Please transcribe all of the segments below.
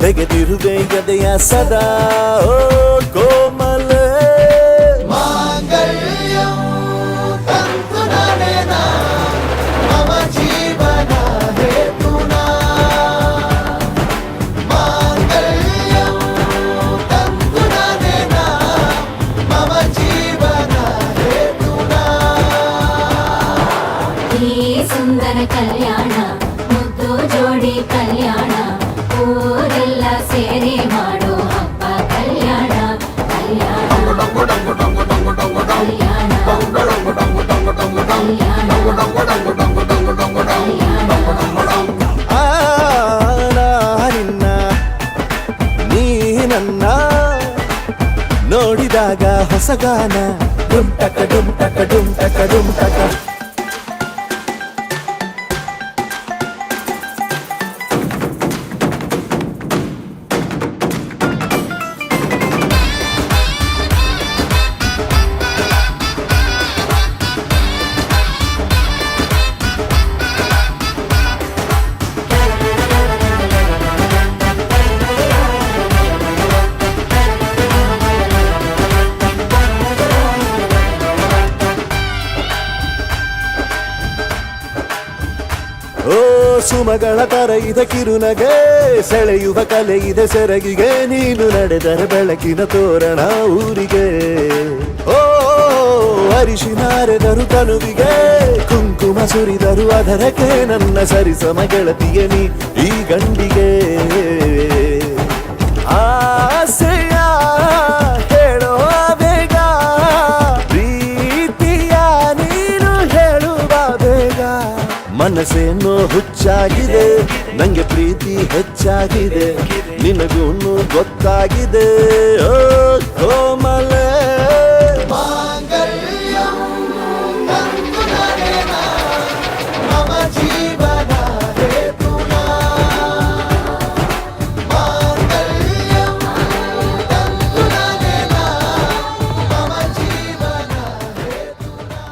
ತೆಗೆದಿರುವೆ ಎದೆಯ ಸದಾ ಓ ಕೋಮಲ ಮಾಂಗಲ್ಯಂ ತಂತು ನಾನೇನ ಮಮ ಜೀವನ ಹೇತುನಾ ಮಾಂಗಲ್ಯಂ ತಂತು ನಾನೇನ ಮಮ ಜೀವನ ಹೇತುನಾ ಈ ಸುಂದರ ಕಲ್ಯಾಣ ಮುದ್ದು ಜೋಡಿ ಕಲ್ಯಾಣ ಊರೆಲ್ಲ ಸೇರಿ ಮಾಡೋ ಹಬ್ಬ ಕಲ್ಯಾಣ ಕಲ್ಯಾಣ ಕಲ್ಯಾಣ ಆ ನಿನ್ನ ನೀ ನನ್ನ ನೋಡಿದಾಗ ಹೊಸಗಾನ ಡುಮ್ಟಕ ಡುಮ್ಟಕ ಡುಮ್ಟಕ ಡುಮ್ಟಕ ಓ ಸುಮಗಳ ತರ ಇದೆ ಕಿರುನಗೆ ಸೆಳೆಯುವ ಕಲೆ ಇದೆ ಸೆರಗಿಗೆ ನೀನು ನಡೆದರೆ ಬೆಳಕಿನ ತೋರಣ ಊರಿಗೆ ಓ ಅರಿಶಿನಾರೆದರು ತನುವಿಗೆ ಕುಂಕುಮ ಸುರಿದರು ಅದರಕ್ಕೆ ನನ್ನ ಸರಿಸಮ ಗೆಳತಿಯ ನೀ ಈ ಗಂಡಿಗೆ ಆಸೆಯ ಹೇಳೋ ಬೇಗ ಪ್ರೀತಿಯ ನೀನು ಹೇಳುವ ಬೇಗ ಮನಸ್ಸೇನೋ ಹುಚ್ಚಾಗಿದೆ ನಂಗೆ ಪ್ರೀತಿ ಹೆಚ್ಚಾಗಿದೆ ನಿನಗೂನು ಗೊತ್ತಾಗಿದೆ ಓ ಕೋಮಲ ಮಾಂಗಲ್ಯಂ ತಂತು ನಾನೇನ ಮಮ ಜೀವನ ಹೇತುನಾ ಮಾಂಗಲ್ಯಂ ತಂತು ನಾನೇನ ಮಮ ಜೀವನ ಹೇತುನಾ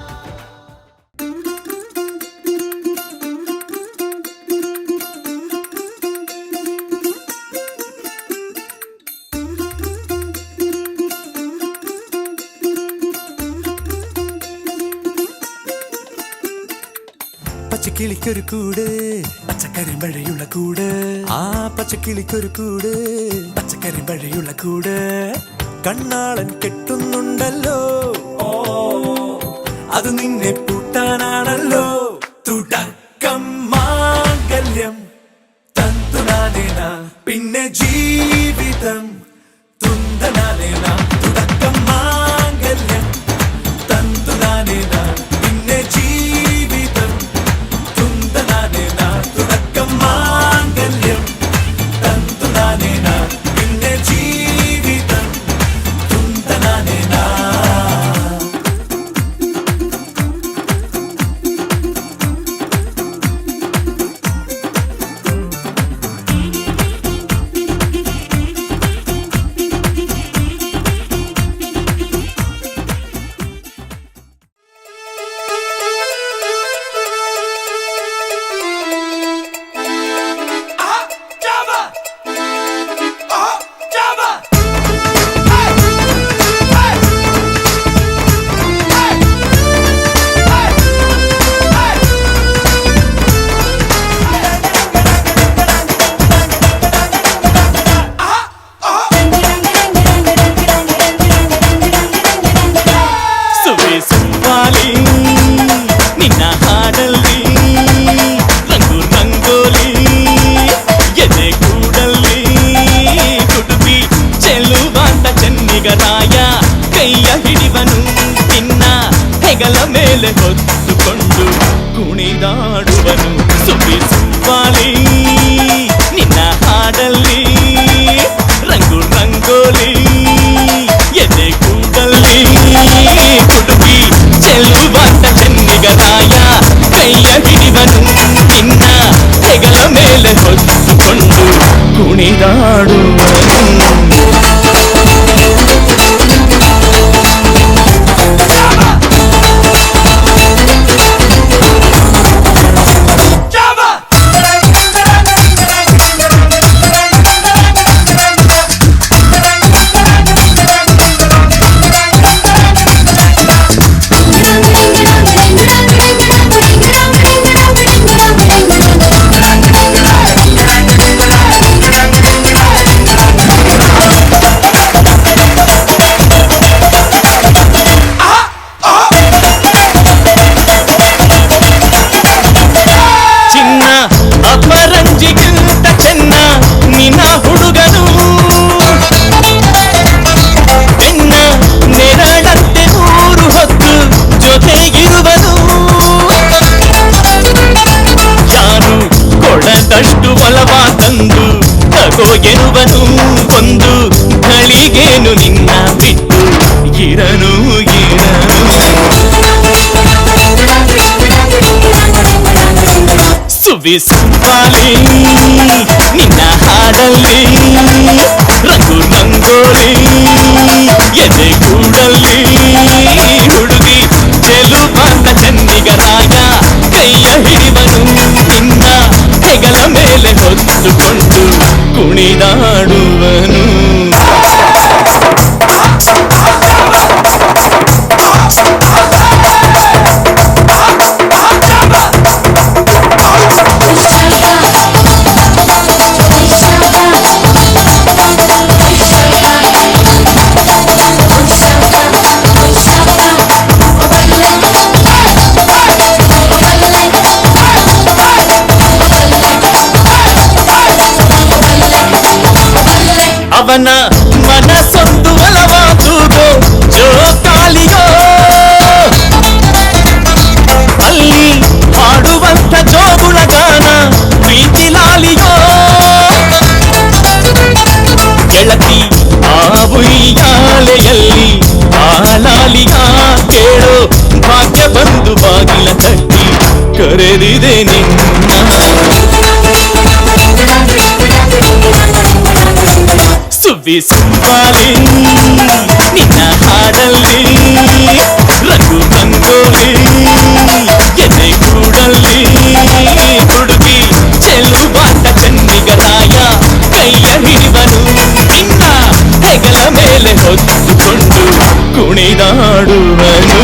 പച്ചക്കിളിക്കൊരു കൂട് പച്ചക്കരിമ്പഴയുള്ള കൂട് ആ പച്ചക്കിളിക്കൊരു കൂട് പച്ചക്കരിമ്പഴയുള്ള കൂട് കണ്ണാളൻ കെട്ടുന്നുണ്ടല്ലോ ഓ അത് നിന്നെ പൂട്ടാനാണല്ലോ തുടക്കം മാംഗല്യം തന്തുനാനേന പിന്നെ ജീവിതം തുന്തനാനേന തുടക്കം മാംഗല്യം തന്തുനാനേന പിന്നെ ജീവിതം തുന്തനാനേന തുടക്കം മാംഗല്യം തന്തുനാനേന പിന്നെ ജീവിതം തുന്തനാനേന ನಿನ್ನ ಹಾಡಲ್ಲಿ ರಂಗು ರಂಗೋಲಿ ಎದೆ ಕೂಡಲ್ಲಿ ಕುಟುಂಬಿ ಚೆಲ್ಲುವಾಂತ ಚೆನ್ನಿಗರಾಯ ಕೈಯ ಹಿಡಿವನು ನಿನ್ನ ಹೆಗಲ ಮೇಲೆ ಹೊತ್ತುಕೊಂಡು ಕುಣಿದಾಡುವನು ಸುಬ್ಬಿ ಸುಬ್ಬಾಲಿ ನಿನ್ನ ಹಾಡಲ್ಲಿ ರಂಗು ರಂಗೋಲಿ ಎದೆ ಕೂಡಲ್ಲಿ ಕುಟುಂಬಿ ಚೆಲ್ಲುವಾಂತ ಚೆನ್ನಿಗರಾಯ ಕೈಯ ಹಿಡಿವನು ನಿನ್ನ ಹೆಗಲ ಮೇಲೆ ಹೊತ್ತುಕೊಂಡು ಕುಣಿದಾಡುವನು Java! ಎನ್ನುವನು ಒಂದು ಘಳಿಗೇನು ನಿನ್ನ ಬಿಟ್ಟು ಇರನು ಸುವಿಸುಂಪಾಲಿ ನಿನ್ನ ಹಾಡಲ್ಲಿ ರಂಗು ರಂಗೋಲಿ ಎದೆ ಕೂಡಲ್ಲಿ ಹುಡುಗಿ ಚೆಲುವಾದ ಚೆನ್ನಿಗರಾಯ ಕೈಯ ಹಿಡಿವನು ನಿನ್ನ ಹೆಗಲ ಮೇಲೆ ಹೊತ್ತುಕೊಂಡು ಕುಣಿದಾಡುವನು ಅವನ ಮನಸ್ಸೊಂದು ಒಲವಾದುದು ಜೋಕಾಲಿಯೋ ಅಲ್ಲಿ ಹಾಡುವಂತ ಜೋಗುಳ ಗಾನ ಪ್ರೀತಿ ಲಾಲಿಯೋ ಗೆಳತಿ ಆ ಉಯ್ಯಾಲೆಯಲ್ಲಿ ಆಲಾಲಿಯ ಕೇಳೋ ಭಾಗ್ಯ ಬಂದು ಬಾಗಿಲ ತಟ್ಟಿ ಕರೆದಿದೆ ನಿನ್ನ ಸುವಿಸುಂಪಾಲಿ ನಿನ್ನ ಹಾಡಲ್ಲಿ ರಂಗು ರಂಗೋಲಿ ಎದೆ ಕೂಡಲ್ಲಿ ಹುಡುಗಿ ಚೆಲುವಾದ ಚೆನ್ನಿಗರಾಯ ಕೈಯ ಹಿಡಿವನು ನಿನ್ನ ಹೆಗಲ ಮೇಲೆ ಹೊತ್ತುಕೊಂಡು ಕುಣಿದಾಡುವನು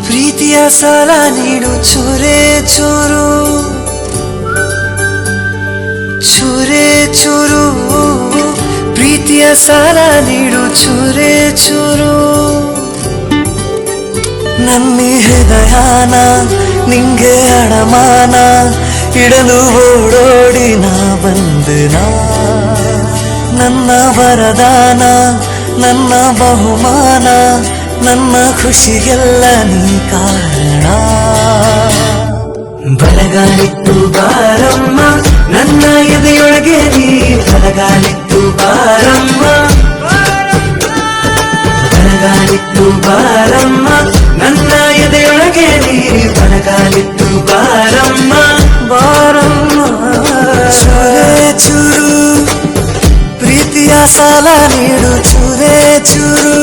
ಪ್ರೀತಿಯ ಸಾಲ ನೀಡು ಚೂರೇ ಚೂರು ಚೂರೇ ಚೂರು ಪ್ರೀತಿಯ ಸಾಲ ನೀಡು ಚೂರೇ ಚೂರು ನನ್ನಿ ಹೃದಯನ ನಿಂಗೆ ಅಡಮಾನ ಇಡಲು ಓಡೋಡಿ ನಾ ಬಂದನ ನನ್ನ ವರದಾನ ನನ್ನ ಬಹುಮಾನ ನನ್ನ ಖುಷಿಗೆಲ್ಲ ನೀ ಕಾರಣ ಬಲಗಾಲಿಟ್ಟು ಬಾರಮ್ಮ ನನ್ನ ಎದೆಯೊಳಗೆ ನೀ ಬಲಗಾಲಿಟ್ಟು ಬಾರಮ್ಮ ಬಲಗಾಲಿಟ್ಟು ಬಾರಮ್ಮ ನನ್ನ ಎದೆಯೊಳಗೆ ನೀ ಬಲಗಾಲಿಟ್ಟು ಬಾರಮ್ಮ ಬಾರಮ್ಮ ಚೂರೇ ಚೂರು ಪ್ರೀತಿಯ ಸಾಲ ನೀಡು ಚೂರೇ ಚೂರು